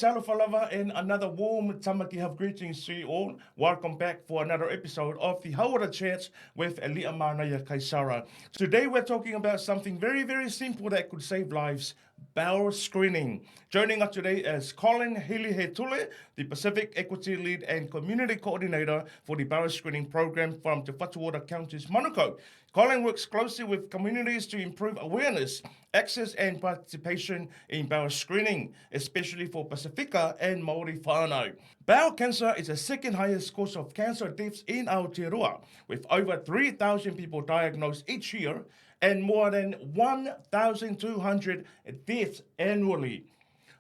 Talofalava, and another warm tamaki have greetings to you all. Welcome back for another episode of the Hauora Chats with Elia Manaya Kaisara. Today we're talking about something very, very simple that could save lives, bowel screening. Joining us today is Kollin Hilihetule, the Pacific Equity Lead and Community Coordinator for the Bowel Screening Programme from Te Whatu Ora County's Manukau. Kollin works closely with communities to improve awareness, access and participation in bowel screening, especially for Pacifica and Māori whānau. Bowel cancer is the second highest cause of cancer deaths in Aotearoa, with over 3,000 people diagnosed each year and more than 1,200 deaths annually.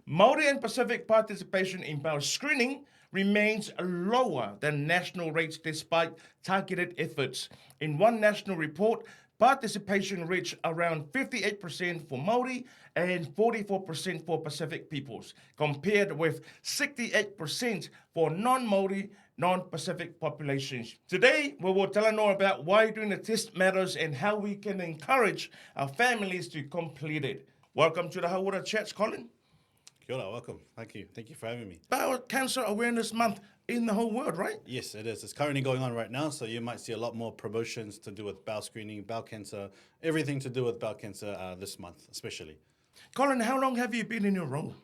Māori and Pacific participation in bowel screening remains lower than national rates despite targeted efforts. In one national report, participation reached around 58% for Māori and 44% for Pacific peoples, compared with 68% for non-Māori, non-Pacific populations. Today, we will talanoa about why doing the test matters and how we can encourage our families to complete it. Welcome to the Hauora Chats, Kollin. Kia ora, welcome. Thank you. Thank you for having me. Bowel Cancer Awareness Month in the whole world, right? Yes, it is. It's currently going on right now, so you might see a lot more promotions to do with bowel screening, bowel cancer, everything to do with bowel cancer this month, especially. Kollin, how long have you been in your role?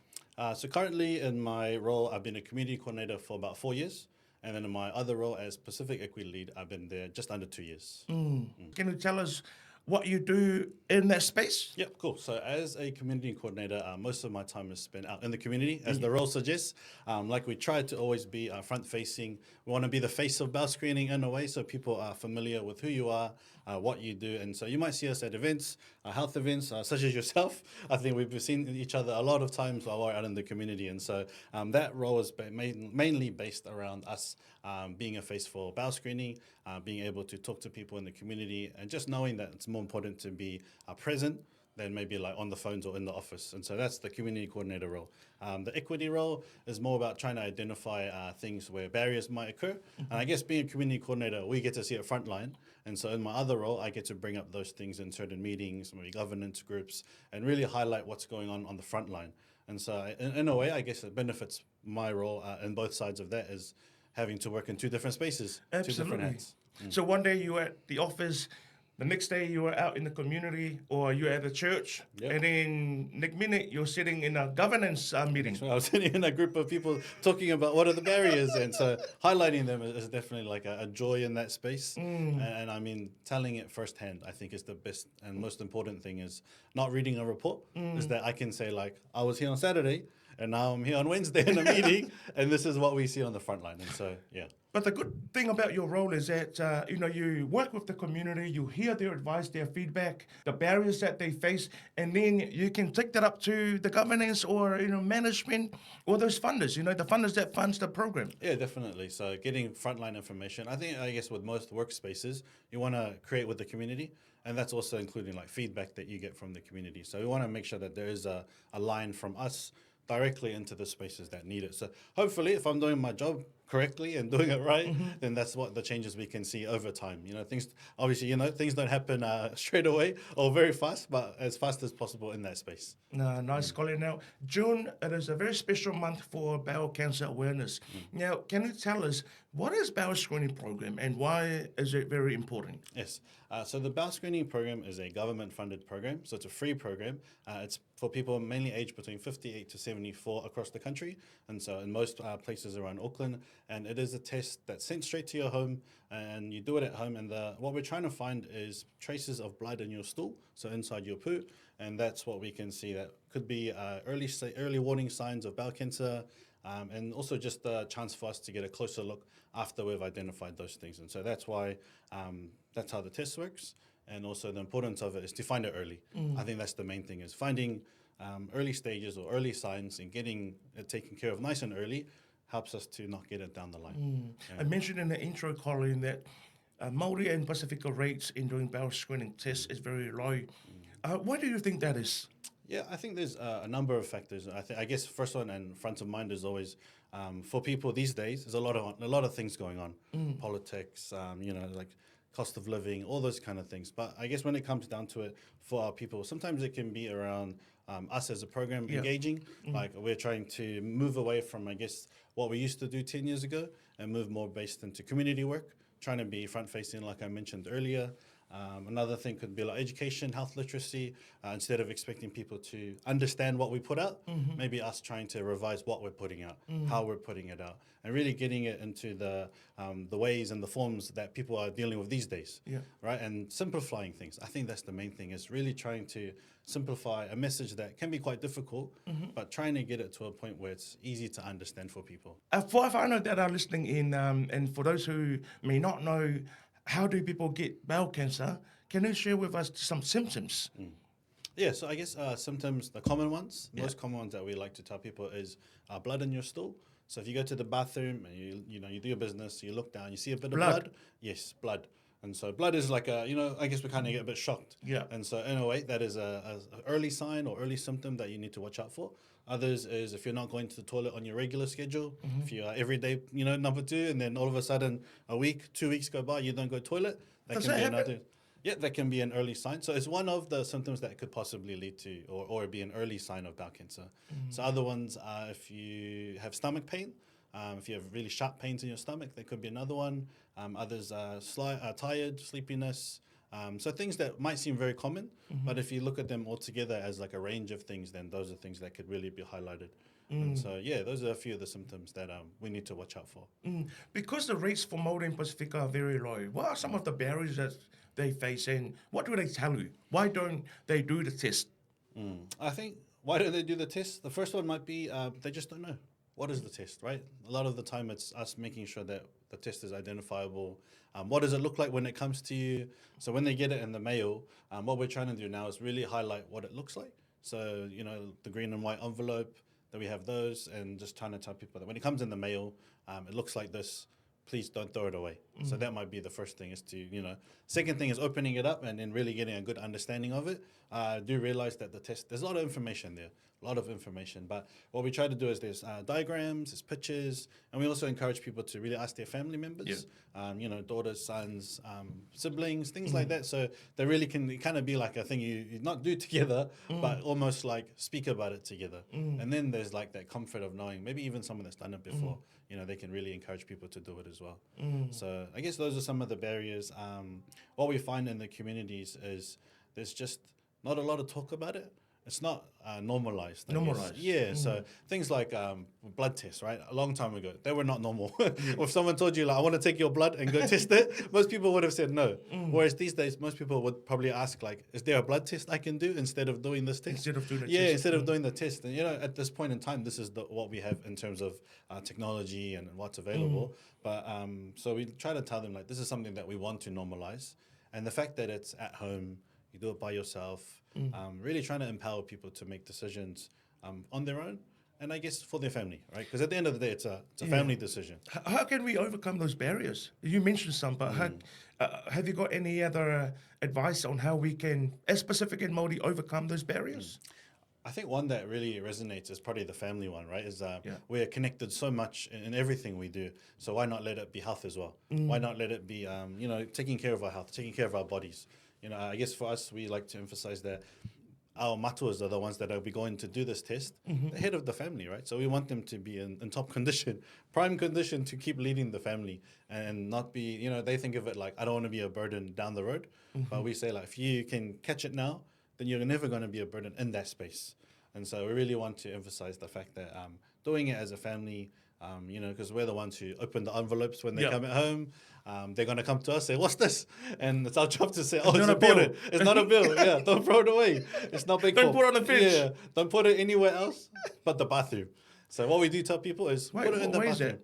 So currently in my role, I've been a community coordinator for about 4 years. And then in my other role as Pacific Equity Lead, I've been there just under 2 years. Can you tell us what you do in that space? Yep, cool. So as a community coordinator, most of my time is spent out in the community, as the role suggests. Like we try to always be front-facing. We want to be the face of bowel screening in a way, so people are familiar with who you are, what you do. And so you might see us at events, health events, such as yourself. I think we've seen each other a lot of times while we're out in the community. And so that role is mainly based around us being a face for bowel screening, being able to talk to people in the community, and just knowing that it's more important to be present than maybe like on the phones or in the office. And so that's the community coordinator role. The equity role is more about trying to identify things where barriers might occur. And I guess being a community coordinator, we get to see it frontline. And so in my other role, I get to bring up those things in certain meetings, maybe governance groups, and really highlight what's going on the front line. And so in a way, I guess it benefits my role in both sides of that is having to work in two different spaces, two different hats. So one day you were at the office, the next day you were out in the community, or you're at the church, and then next minute you're sitting in a governance meeting. So I was sitting in a group of people talking about what are the barriers, and so highlighting them is definitely like a joy in that space. And I mean, telling it firsthand, I think is the best and most important thing is not reading a report, is that I can say like, I was here on Saturday, and now I'm here on Wednesday in a meeting, and this is what we see on the front line. And so, yeah. But the good thing about your role is that, you work with the community, you hear their advice, their feedback, the barriers that they face, and then you can take that up to the governance or, management or those funders, the funders that funds the program. Yeah, definitely. So getting frontline information, I guess with most workspaces, you want to create with the community, and that's also including like feedback that you get from the community. So we want to make sure that there is a line from us directly into the spaces that need it. So hopefully, if I'm doing my job correctly and doing it right, then that's what the changes we can see over time. Things obviously, things don't happen straight away or very fast, but as fast as possible in that space. Nice, Kollin. Now, June, it is a very special month for bowel cancer awareness. Now, can you tell us, what is bowel screening program and why is it very important? Yes. So the bowel screening program is a government-funded program. So it's a free program. It's for people mainly aged between 58 to 74 across the country. And so in most places around Auckland. And it is a test that's sent straight to your home, and you do it at home. And what we're trying to find is traces of blood in your stool, so inside your poo. And that's what we can see. That could be early warning signs of bowel cancer, and also just a chance for us to get a closer look after we've identified those things. And so that's why that's how the test works. And also the importance of it is to find it early. I think that's the main thing, is finding early stages or early signs and getting it taken care of nice and early helps us to not get it down the line. I mentioned in the intro, Kollin, that Māori and Pacifica rates in doing bowel screening tests is very low. Why do you think that is? Yeah, I think there's a number of factors. I guess first one and front of mind is always for people these days. There's a lot of things going on, politics, like cost of living, all those kind of things. But I guess when it comes down to it, for our people, sometimes it can be around us as a program engaging. Like we're trying to move away from, I guess, what we used to do 10 years ago and move more based into community work, trying to be front-facing, like I mentioned earlier. Another thing could be like education, health literacy. Instead of expecting people to understand what we put out, maybe us trying to revise what we're putting out, how we're putting it out, and really getting it into the ways and the forms that people are dealing with these days, right? And simplifying things. I think that's the main thing, is really trying to simplify a message that can be quite difficult, but trying to get it to a point where it's easy to understand for people. For our whānau that are listening in, and for those who may not know, how do people get bowel cancer? Can you share with us some symptoms? Yeah, so I guess symptoms, the common ones, most common ones that we like to tell people is blood in your stool. So if you go to the bathroom and you do your business, you look down, you see a bit of blood. Yes, blood. And so blood is like I guess we kind of get a bit shocked. Yeah. And so in a way, that is a early sign or early symptom that you need to watch out for. Others is if you're not going to the toilet on your regular schedule, if you are everyday, number 2, and then all of a sudden a week, 2 weeks go by, you don't go toilet. That can be another. Yeah, that can be an early sign. So it's one of the symptoms that could possibly lead to or be an early sign of bowel cancer. So other ones are if you have stomach pain, if you have really sharp pains in your stomach, that could be another one. Others are tired, sleepiness. So things that might seem very common, but if you look at them all together as like a range of things, then those are things that could really be highlighted. And so, those are a few of the symptoms that we need to watch out for. Because the rates for Māori in Pacific are very low, what are some of the barriers that they face, and what do they tell you? Why don't they do the test? I think, why don't they do the test? The first one might be they just don't know. What is the test, right? A lot of the time it's us making sure that the test is identifiable. What does it look like when it comes to you? So when they get it in the mail, what we're trying to do now is really highlight what it looks like. So, the green and white envelope, that we have those, and just trying to tell people that when it comes in the mail, it looks like this. Please don't throw it away. So that might be the first thing, is to, second thing is opening it up and then really getting a good understanding of it. I do realize that the test, there's a lot of information there, but what we try to do is there's diagrams, there's pictures, and we also encourage people to really ask their family members, daughters, sons, siblings, things like that. So they really can kind of be like a thing you not do together, but almost like speak about it together. And then there's like that comfort of knowing, maybe even someone that's done it before, they can really encourage people to do it as well. So I guess those are some of the barriers. What we find in the communities is there's just not a lot of talk about it. It's not normalized. Yeah, so things like blood tests, right? A long time ago, they were not normal. If someone told you, like, I want to take your blood and go test it, most people would have said no. Whereas these days, most people would probably ask, like, is there a blood test I can do instead of doing this test? Instead of doing the test. Instead of doing the test. And, at this point in time, this is what we have in terms of technology and what's available. But so we try to tell them, like, this is something that we want to normalize. And the fact that it's at home, you do it by yourself, really trying to empower people to make decisions on their own, and I guess for their family, right? Because at the end of the day, it's a family decision. How can we overcome those barriers? You mentioned some, but have you got any other advice on how we can, as Pacific and Māori, overcome those barriers? I think one that really resonates is probably the family one, right? Is we're connected so much in everything we do. So why not let it be health as well? Why not let it be, taking care of our health, taking care of our bodies? I guess for us, we like to emphasize that our matuas are the ones that will be going to do this test, the head of the family, right? So we want them to be in top condition, prime condition to keep leading the family and not be, they think of it like, I don't want to be a burden down the road. But we say, like, if you can catch it now, then you're never going to be a burden in that space. And so we really want to emphasize the fact that doing it as a family, because we're the ones who open the envelopes when they come at home. They're going to come to us, say, what's this? And it's our job to say, it's important. It's not a bill. Yeah, don't throw it away. It's not big. Don't put it on the fridge. Yeah, don't put it anywhere else but the bathroom. So what we do tell people is put it in the bathroom.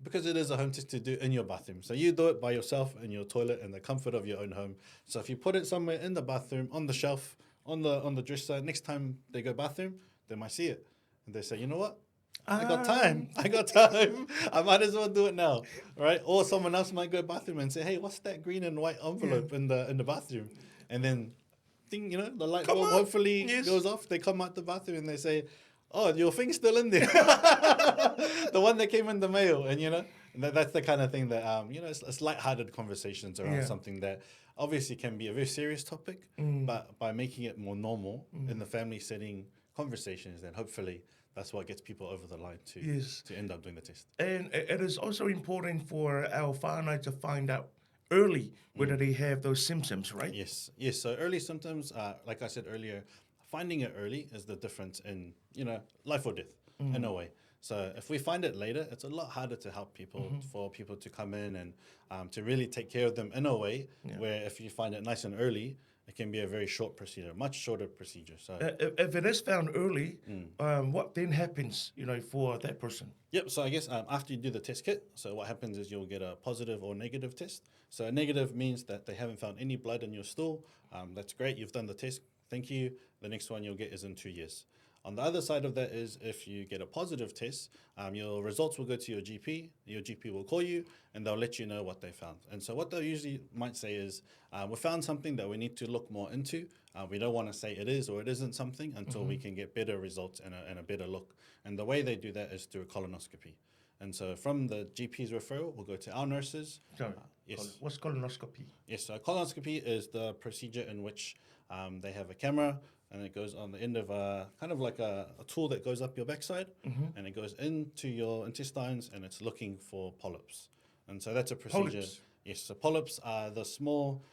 Because it is a home test to do in your bathroom. So you do it by yourself in your toilet in the comfort of your own home. So if you put it somewhere in the bathroom, on the shelf, on the dresser, next time they go bathroom, they might see it. And they say, you know what? I got time. I might as well do it now, right? Or someone else might go bathroom and say, hey, what's that green and white envelope in the bathroom? And then, the light bulb hopefully goes off. They come out the bathroom and they say, oh, your thing's still in there. The one that came in the mail. And, That's the kind of thing that, it's lighthearted conversations around Yeah. something that obviously can be a very serious topic, but by making it more normal in the family setting conversations, then hopefully that's what gets people over the line to Yes. to end up doing the test. And it is also important for our whānau to find out early whether they have those symptoms, right? Yes. So early symptoms, like I said earlier, finding it early is the difference in, life or death in a way. So if we find it later, it's a lot harder to help people, for people to come in and to really take care of them in a way where if you find it nice and early, it can be a very short procedure, much shorter procedure. So If it is found early, what then happens, for that person? Yep. So I guess after you do the test kit, so what happens is you'll get a positive or negative test. So a negative means that they haven't found any blood in your stool. That's great. You've done the test. Thank you. The next one you'll get is in 2 years. On the other side of that is if you get a positive test, your results will go to your GP. Your GP will call you and they'll let you know what they found. And so what they usually might say is, we found something that we need to look more into. We don't want to say it is or it isn't something until we can get better results and a better look. And the way they do that is through a colonoscopy. And so from the GP's referral, we'll go to our nurses. Sorry, Yes. what's colonoscopy? Yes, so a colonoscopy is the procedure in which they have a camera and it goes on the end of a kind of like a tool that goes up your backside and it goes into your intestines and it's looking for polyps. And so that's a procedure. Polyps? Yes, so polyps are the small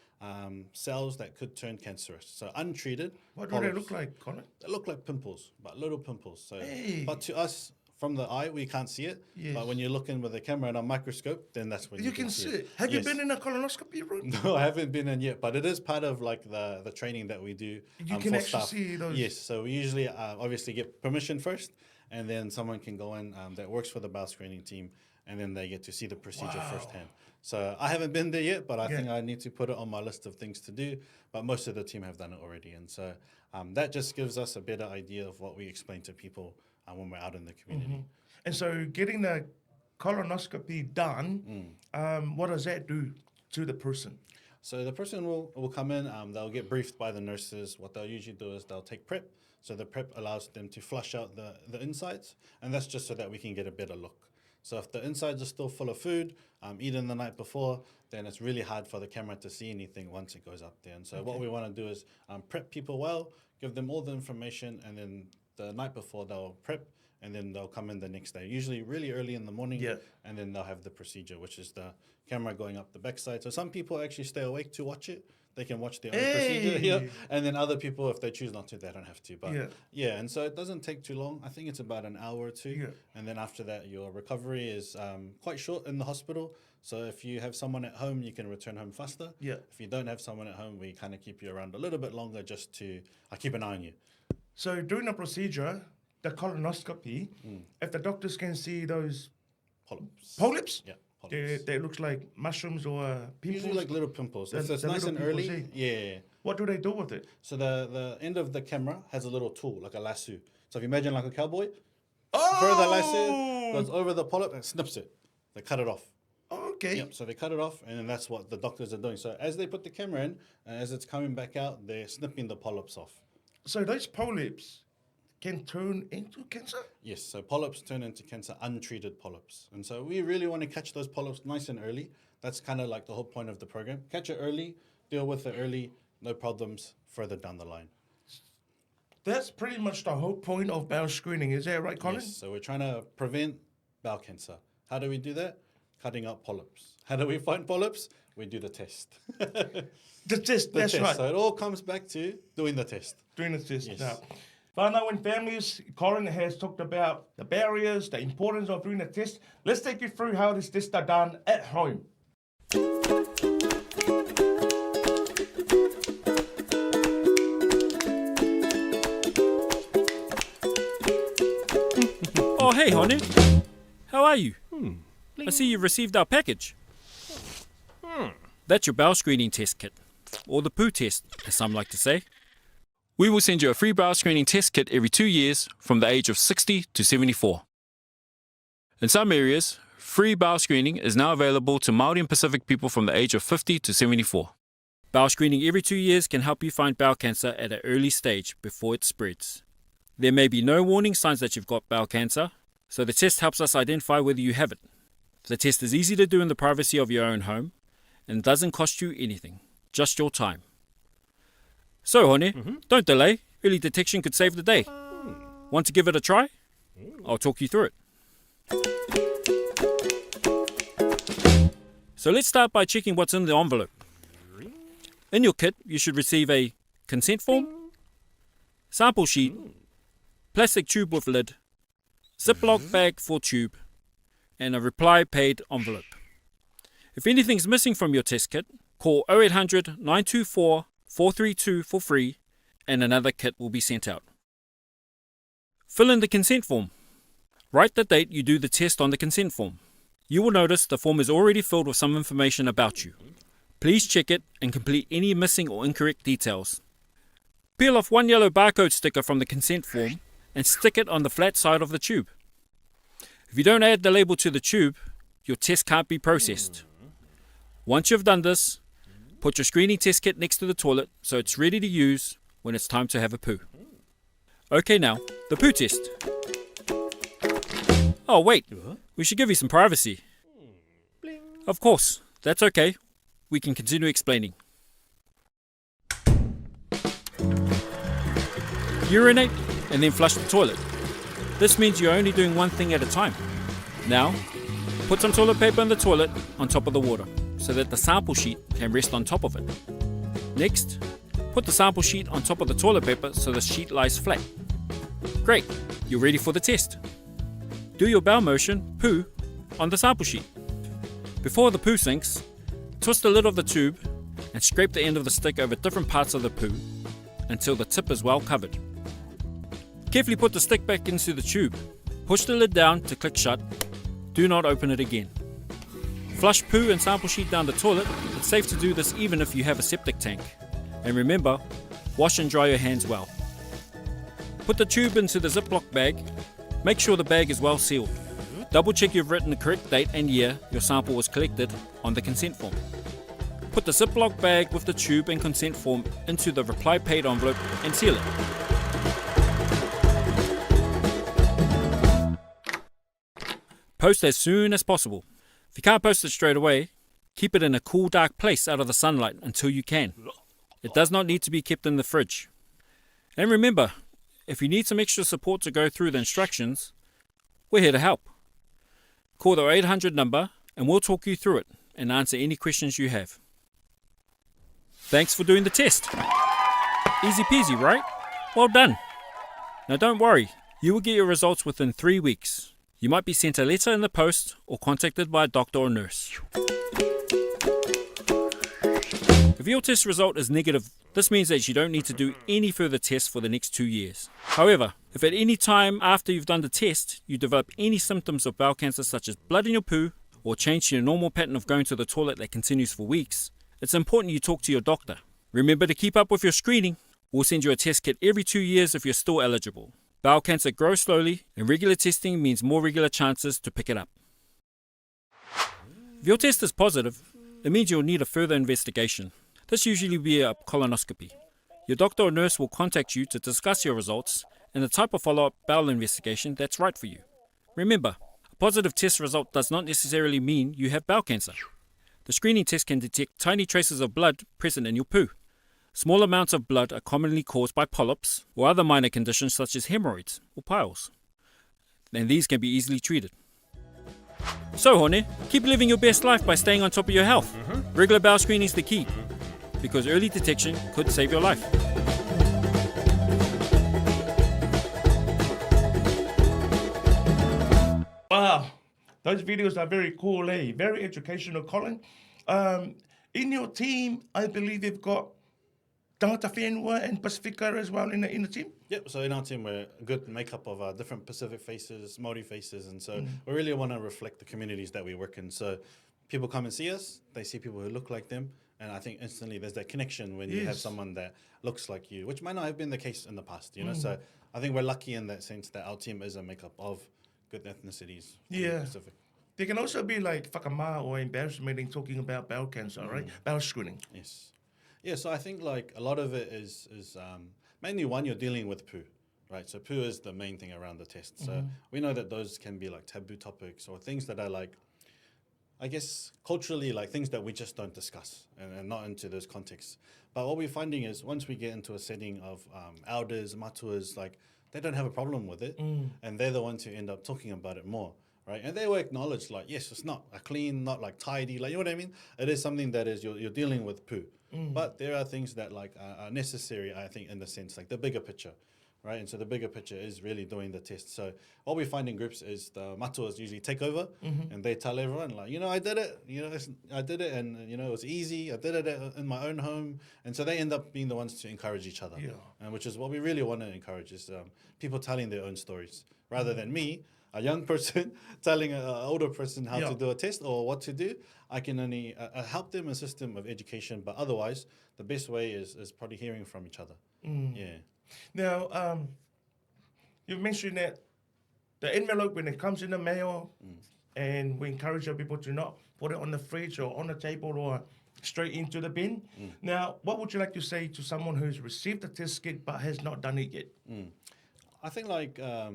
cells that could turn cancerous. So untreated. What do they polyps, look like, Colin? They look like pimples, but little pimples. So, Hey. but to us, from the eye, we can't see it. Yes. But when you look in with a camera and a microscope, then that's when You can see it. Have Yes. you been in a colonoscopy room? No, I haven't been in yet, but it is part of like the training that we do. You can for actually staff. see those. Yes, so we usually obviously get permission first, and then someone can go in that works for the bowel screening team, and then they get to see the procedure Wow. firsthand. So I haven't been there yet, but I Yeah. think I need to put it on my list of things to do. But most of the team have done it already, and so that just gives us a better idea of what we explain to people when we're out in the community. And so getting the colonoscopy done, what does that do to the person? So the person will come in, they'll get briefed by the nurses. What they'll usually do is they'll take prep. So the prep allows them to flush out the insides, and that's just so that we can get a better look. So if the insides are still full of food, eaten the night before, then it's really hard for the camera to see anything once it goes up there. And so what we want to do is prep people well, give them all the information, and then the night before they'll prep, and then they'll come in the next day, usually really early in the morning, Yeah. and then they'll have the procedure, which is the camera going up the backside. So some people actually stay awake to watch it. They can watch their own procedure here. Hey. And then other people, if they choose not to, they don't have to. But Yeah. yeah, and so it doesn't take too long. I think it's about an hour or two. Yeah. And then after that, your recovery is quite short in the hospital. So if you have someone at home, you can return home faster. Yeah. If you don't have someone at home, we kind of keep you around a little bit longer just to keep an eye on you. So during the procedure, the colonoscopy, if the doctors can see those Polyps. polyps, Yeah, polyps. they look like mushrooms or pimples. Usually like little pimples. The- If it's the nice little and early, pimples, yeah. What do they do with it? So the end of the camera has a little tool, like a lasso. So if you imagine like a cowboy, Oh, further lasso goes over the polyp and snips it. They cut it off. okay. Yep. So they cut it off, and then that's what the doctors are doing. So as they put the camera in, and as it's coming back out, they're snipping the polyps off. So those polyps can turn into cancer? Yes. So polyps turn into cancer, untreated polyps, and so we really want to catch those polyps nice and early. That's kind of like the whole point of the program. Catch it early, deal with it early, no problems further down the line. That's pretty much the whole point of bowel screening. Is that right, Colin? Yes, so we're trying to prevent bowel cancer. How do we do that? Cutting out polyps. How do we find polyps? We do the test. The test, that's right. So it all comes back to doing the test. Doing the test Yes. now. Whānau and families, Colin has talked about the barriers, the importance of doing the test. Let's take you through how these tests are done at home. Oh, hey, Honu. How are you? I see you've received our package. That's your bowel screening test kit, or the poo test, as some like to say. We will send you a free bowel screening test kit every 2 years from the age of 60 to 74. In some areas, free bowel screening is now available to Māori and Pacific people from the age of 50 to 74. Bowel screening every 2 years can help you find bowel cancer at an early stage before it spreads. There may be no warning signs that you've got bowel cancer, so the test helps us identify whether you have it. The test is easy to do in the privacy of your own home and doesn't cost you anything, just your time. So, Hone, don't delay. Early detection could save the day. Want to give it a try? I'll talk you through it. So let's start by checking what's in the envelope. In your kit, you should receive a consent form, sample sheet, plastic tube with lid, Ziploc bag for tube, and a reply paid envelope. If anything's missing from your test kit, call 0800 924 432 for free and another kit will be sent out. Fill in the consent form. Write the date you do the test on the consent form. You will notice the form is already filled with some information about you. Please check it and complete any missing or incorrect details. Peel off one yellow barcode sticker from the consent form and stick it on the flat side of the tube. If you don't add the label to the tube, your test can't be processed. Once you've done this, put your screening test kit next to the toilet so it's ready to use when it's time to have a poo. Okay, now, the poo test. Oh wait, we should give you some privacy. Of course, that's okay. We can continue explaining. Urinate and then flush the toilet. This means you're only doing one thing at a time. Now, put some toilet paper in the toilet on top of the water so that the sample sheet can rest on top of it. Next, put the sample sheet on top of the toilet paper so the sheet lies flat. Great, you're ready for the test. Do your bowel motion, poo, on the sample sheet. Before the poo sinks, twist the lid of the tube and scrape the end of the stick over different parts of the poo until the tip is well covered. Carefully put the stick back into the tube. Push the lid down to click shut. Do not open it again. Flush poo and sample sheet down the toilet. It's safe to do this even if you have a septic tank. And remember, wash and dry your hands well. Put the tube into the Ziploc bag. Make sure the bag is well sealed. Double check you've written the correct date and year your sample was collected on the consent form. Put the Ziploc bag with the tube and consent form into the reply paid envelope and seal it. Post as soon as possible. If you can't post it straight away, keep it in a cool, dark place out of the sunlight until you can. It does not need to be kept in the fridge. And remember, if you need some extra support to go through the instructions, we're here to help. Call the 800 number and we'll talk you through it and answer any questions you have. Thanks for doing the test. Easy peasy, right? Well done. Now don't worry, you will get your results within 3 weeks. You might be sent a letter in the post or contacted by a doctor or nurse. If your test result is negative, this means that you don't need to do any further tests for the next 2 years. However, if at any time after you've done the test, you develop any symptoms of bowel cancer such as blood in your poo or change to your normal pattern of going to the toilet that continues for weeks, it's important you talk to your doctor. Remember to keep up with your screening. We'll send you a test kit every 2 years if you're still eligible. Bowel cancer grows slowly, and regular testing means more regular chances to pick it up. If your test is positive, it means you'll need a further investigation. This usually will be a colonoscopy. Your doctor or nurse will contact you to discuss your results and the type of follow-up bowel investigation that's right for you. Remember, a positive test result does not necessarily mean you have bowel cancer. The screening test can detect tiny traces of blood present in your poo. Small amounts of blood are commonly caused by polyps or other minor conditions such as hemorrhoids or piles, and these can be easily treated. So, Hone, keep living your best life by staying on top of your health. Regular bowel screening is the key, because early detection could save your life. Wow, those videos are very cool, eh? Very educational, Kollin. In your team, I believe you've got Tangata Whenua and Pacifica as well in the team? Yep, so in our team, we're a good makeup of different Pacific faces, Māori faces, and so we really want to reflect the communities that we work in. So people come and see us, they see people who look like them, and I think instantly there's that connection when you have someone that looks like you, which might not have been the case in the past, you know? So I think we're lucky in that sense that our team is a makeup of good ethnicities in the Pacific. There can also be like whakama or embarrassment in talking about bowel cancer, right? Bowel screening. Yes. Yeah, so I think like a lot of it is mainly one, you're dealing with poo, right? So poo is the main thing around the test. So we know that those can be like taboo topics or things that are like I guess, culturally, like things that we just don't discuss and not into those contexts. But what we're finding is once we get into a setting of elders, matuas, like they don't have a problem with it. And they're the ones who end up talking about it more, right? And they will acknowledge like, yes, it's not a clean, not like tidy, like, you know what I mean? It is something that is, you're dealing with poo. But there are things that like are necessary, I think, in the sense, like the bigger picture. Right, and so the bigger picture is really doing the test. So what we find in groups is the matuas usually take over, and they tell everyone like, I did it. I did it, and it was easy. I did it in my own home, and so they end up being the ones to encourage each other. And which is what we really want to encourage is people telling their own stories rather than me, a young person, telling an older person how to do a test or what to do. I can only help them, assist them with education, but otherwise, the best way is probably hearing from each other. Yeah. Now, you mentioned that the envelope, when it comes in the mail, and we encourage our people to not put it on the fridge or on the table or straight into the bin. Now, what would you like to say to someone who's received the test kit but has not done it yet? I think like, I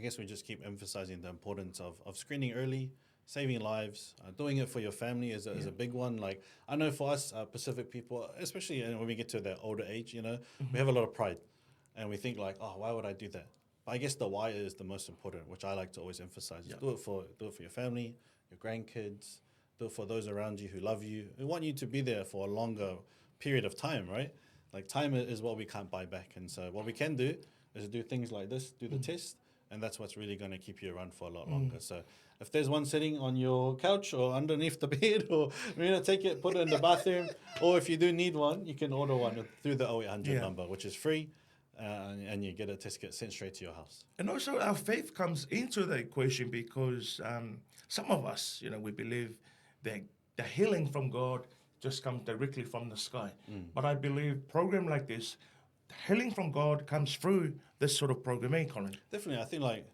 guess we just keep emphasizing the importance of screening early, saving lives, doing it for your family is a big one. Like I know for us Pacific people, especially when we get to that older age, we have a lot of pride, and we think like, oh, why would I do that? But I guess the why is the most important, which I like to always emphasize. Do it for your family, your grandkids, do it for those around you who love you. We want you to be there for a longer period of time, right? Like time is what we can't buy back, and so what we can do is do things like this, do the test, and that's what's really going to keep you around for a lot longer. So if there's one sitting on your couch or underneath the bed, or take it, put it in the bathroom, or if you do need one, you can order one through the 0800 number, which is free, and you get a test kit sent straight to your house. And also our faith comes into the equation because some of us, we believe that the healing from God just comes directly from the sky. But I believe program like this, the healing from God comes through this sort of program, Kollin? Definitely. I think like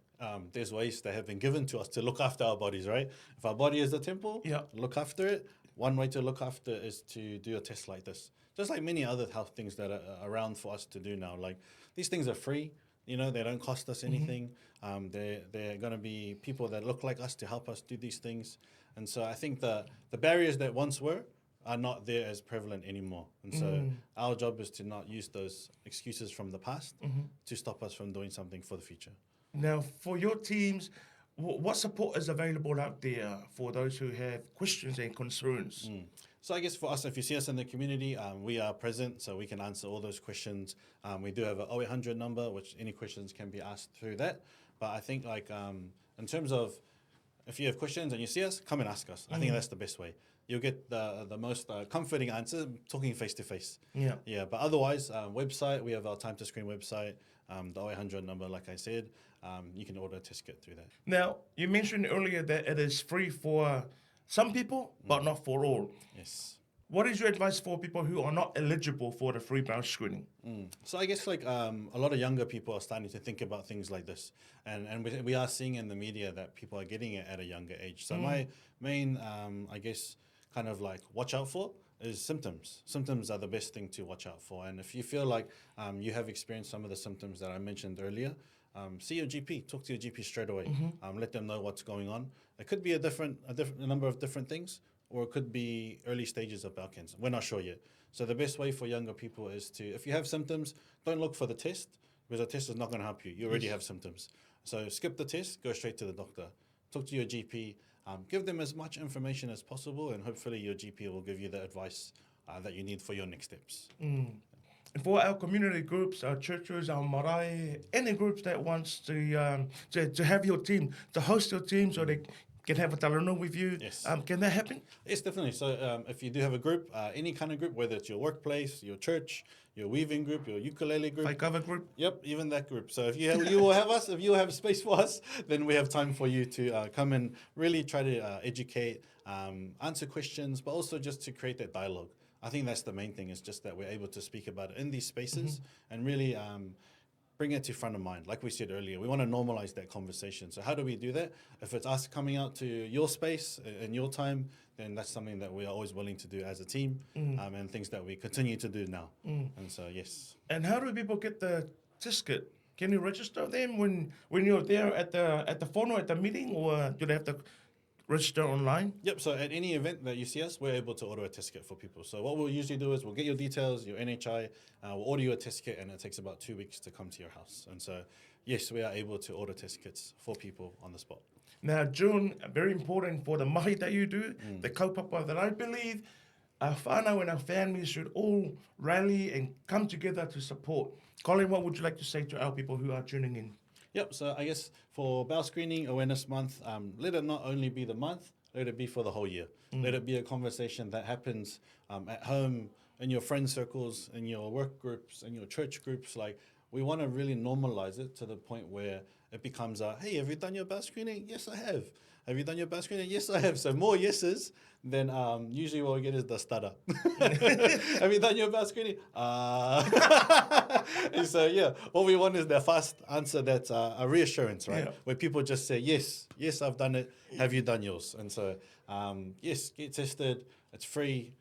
there's ways that have been given to us to look after our bodies, right? If our body is the temple, look after it. One way to look after it is to do a test like this. Just like many other health things that are around for us to do now. Like these things are free, they don't cost us anything. They're going to be people that look like us to help us do these things. And so I think the barriers that once were are not there as prevalent anymore. And so our job is to not use those excuses from the past to stop us from doing something for the future. Now, for your teams, what support is available out there for those who have questions and concerns? So I guess for us, if you see us in the community, we are present, so we can answer all those questions. We do have an 0800 number, which any questions can be asked through that. But I think like in terms of if you have questions and you see us, come and ask us. I think that's the best way. You'll get the most comforting answer talking face to face. Yeah. But otherwise, website, we have our Time to Screen website, the 0800 number, like I said. You can order a test kit through that. Now, you mentioned earlier that it is free for some people, but not for all. Yes. What is your advice for people who are not eligible for the free bowel screening? So I guess like a lot of younger people are starting to think about things like this. And we are seeing in the media that people are getting it at a younger age. So my main, I guess, kind of like watch out for is symptoms. Symptoms are the best thing to watch out for. And if you feel like you have experienced some of the symptoms that I mentioned earlier, see your GP, talk to your GP straight away. Let them know what's going on. It could be a number of different things, or it could be early stages of bowel cancer. We're not sure yet. So the best way for younger people is to, if you have symptoms, don't look for the test, because the test is not going to help you. You already have symptoms. So skip the test, go straight to the doctor. Talk to your GP. Give them as much information as possible, and hopefully your GP will give you the advice that you need for your next steps. And for our community groups, our churches, our marae, any groups that wants to have your team, to host your team so they can have a talanoa with you, can that happen? Yes, definitely. So if you do have a group, any kind of group, whether it's your workplace, your church, your weaving group, your ukulele group. Whaikawa group? Yep, even that group. So if you will have us, if you have space for us, then we have time for you to come and really try to educate, answer questions, but also just to create that dialogue. I think that's the main thing, is just that we're able to speak about it in these spaces and really bring it to front of mind. Like we said earlier, we want to normalize that conversation. So how do we do that? If it's us coming out to your space in your time, then that's something that we are always willing to do as a team, and things that we continue to do now. And so, yes. And how do people get the test kit? Can you register them when you're there at the whānau, at the meeting, or do they have to register online? Yep, so at any event that you see us, we're able to order a test kit for people. So what we'll usually do is we'll get your details, your NHI, we'll order you a test kit, and it takes about 2 weeks to come to your house. And so, yes, we are able to order test kits for people on the spot. Now, June, very important for the mahi that you do, the kaupapa that I believe our whānau and our families should all rally and come together to support. Kollin, what would you like to say to our people who are tuning in? Yep, so I guess for Bowel Screening Awareness Month, let it not only be the month, let it be for the whole year. Let it be a conversation that happens at home, in your friend circles, in your work groups, in your church groups. Like, we want to really normalize it to the point where it becomes hey, have you done your bowel screening? Yes, I have. Have you done your bowel screening? Yes, I have. So more yeses than usually what we get is the stutter. Have you done your bowel screening? And so, yeah, what we want is the fast answer that's a reassurance, right? Yeah. Where people just say, yes, I've done it. Have you done yours? And so, yes, get tested. It's free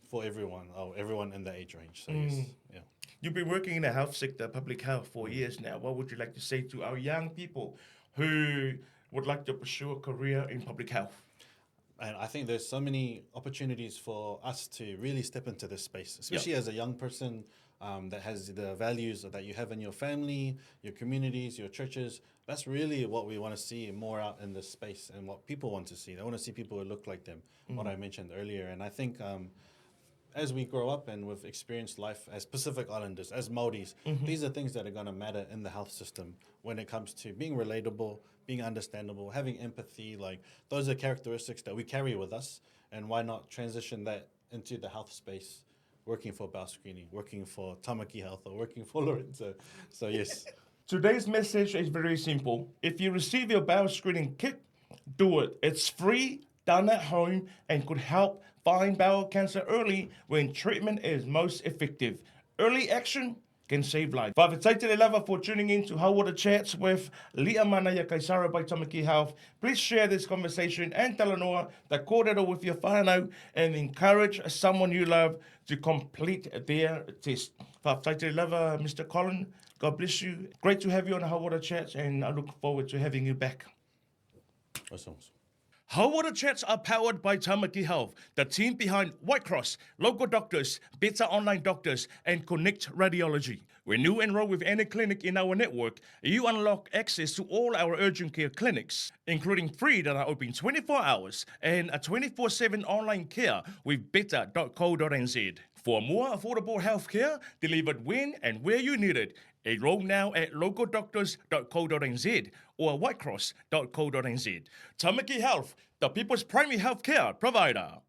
for everyone, everyone in the age range. So, yes, yeah. You've been working in the health sector, public health, for years now. What would you like to say to our young people who would like to pursue a career in public health? And I think there's so many opportunities for us to really step into this space, especially as a young person that has the values that you have in your family, your communities, your churches. That's really what we want to see more out in this space and what people want to see. They want to see people who look like them, what I mentioned earlier. And I think as we grow up and we've experienced life as Pacific Islanders, as Māoris, these are things that are going to matter in the health system when it comes to being relatable, being understandable, having empathy. Like, those are characteristics that we carry with us, and why not transition that into the health space, working for bowel screening, working for Tamaki Health, or working for Lorenzo. So yes. Today's message is very simple. If you receive your bowel screening kit, do it. It's free, done at home, and could help find bowel cancer early when treatment is most effective. Early action can save lives. Whawhetaitere lava for tuning in to Hauora Chats with Lia Manaya Kaisara by Tamaki Health. Please share this conversation and talanoa the kōrero with your whānau and encourage someone you love to complete their test. Whawhetaitere lava, Mr. Kollin, God bless you. Great to have you on Hauora Chats, and I look forward to having you back. Awesome. Hauora Chats are powered by Tamaki Health, the team behind White Cross, local doctors, Better Online Doctors, and Connect Radiology. When you enroll with any clinic in our network, you unlock access to all our urgent care clinics, including 3 that are open 24 hours and a 24/7 online care with better.co.nz. For more affordable healthcare delivered when and where you need it, enroll now at localdoctors.co.nz or whitecross.co.nz. Tamaki Health, the people's primary healthcare provider.